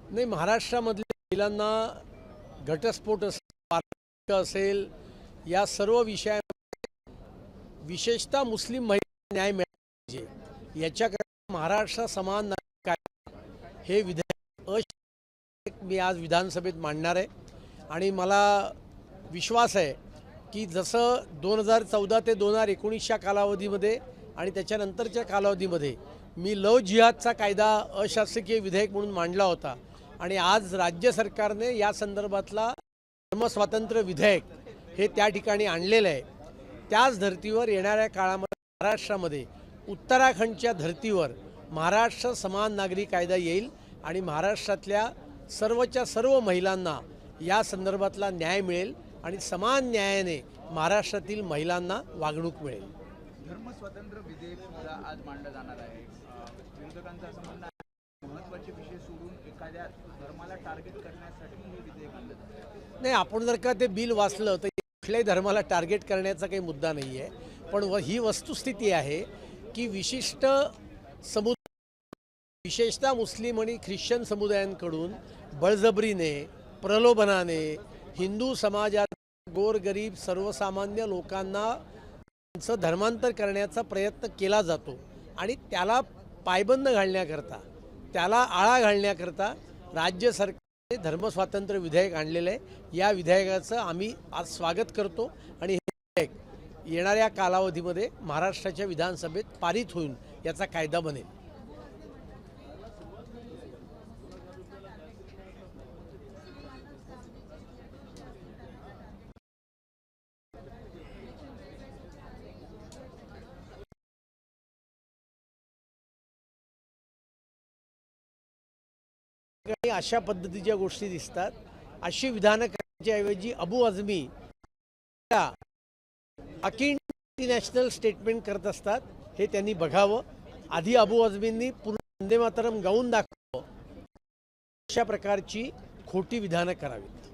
नाही, महाराष्ट्रामधल्या महिलांना घटस्फोट असेल या सर्व विषयांमध्ये विशेषतः मुस्लिम महिला न्याय मिळाला पाहिजे याच्याकरता महाराष्ट्र समान नागरिक कायदा हे विधेयक मी आज विधानसभेत मांडणार आहे। आणि मला विश्वास आहे की जसं 2014 ते 2019च्या कालावधीमध्ये आणि त्याच्यानंतरच्या कालावधीमध्ये मी लव जिहादचा कायदा अशासकीय विधेयक म्हणून मांडला होता आणि आज राज्य सरकारने या संदर्भातला धर्मस्वातंत्र्य विधेयक हे त्या ठिकाणी आणलेलं आहे। त्याच धर्तीवर येणाऱ्या काळामध्ये महाराष्ट्रामध्ये उत्तराखंडच्या धर्तीवर महाराष्ट्र समान नागरी कायदा येईल आणि महाराष्ट्रातल्या सर्वच्या सर्व महिलांना या संदर्भातला न्याय मिळेल आणि समान न्यायाने महाराष्ट्रातील महिलांना वागणूक मिळेल। धर्मस्वातंत्र्य विधेयक सुद्धा आज मांडलं जाणार आहे। विरोधकांचं असं म्हणणं आहे महत्त्वाचे विषय सोडून एखाद्या धर्माला टार्गेट करण्यासाठी हे विधेयक आणलं जातं। नाही, आपण जर का ते बिल वाचलं तर कुठल्याही धर्माला टार्गेट करण्याचा काही मुद्दा नाही आहे, पण ही वस्तुस्थिती आहे की विशिष्ट समुदाय विशेषतः मुस्लिम आणि ख्रिश्चन समुदायांकडून बळजबरीने प्रलोभनाने हिंदू समाजात गोरगरीब सर्वसामान्य लोकांना त्यांचं धर्मांतर करण्याचा प्रयत्न केला जातो आणि त्याला पायबंद घालण्याकरता त्याला आळा घालण्याकरता राज्य सरकारने धर्मस्वातंत्र्य विधेयक आणलेलं आहे। या विधेयकाचं आम्ही आज स्वागत करतो आणि हे विधेयक येणाऱ्या कालावधीमध्ये महाराष्ट्राच्या विधानसभेत पारित होऊन याचा कायदा बनेल। अशा पद्धतीच्या गोष्टी दिसतात। अशी विधानं करण्याच्या ऐवजी अबू आझमी अकिंड इंटरनॅशनल स्टेटमेंट करत असतात हे त्यांनी बघावं। आधी अबू आझमींनी पूर्ण वंदे मातरम गाऊन दाखवावं। अशा प्रकारची खोटी विधानं करावीत।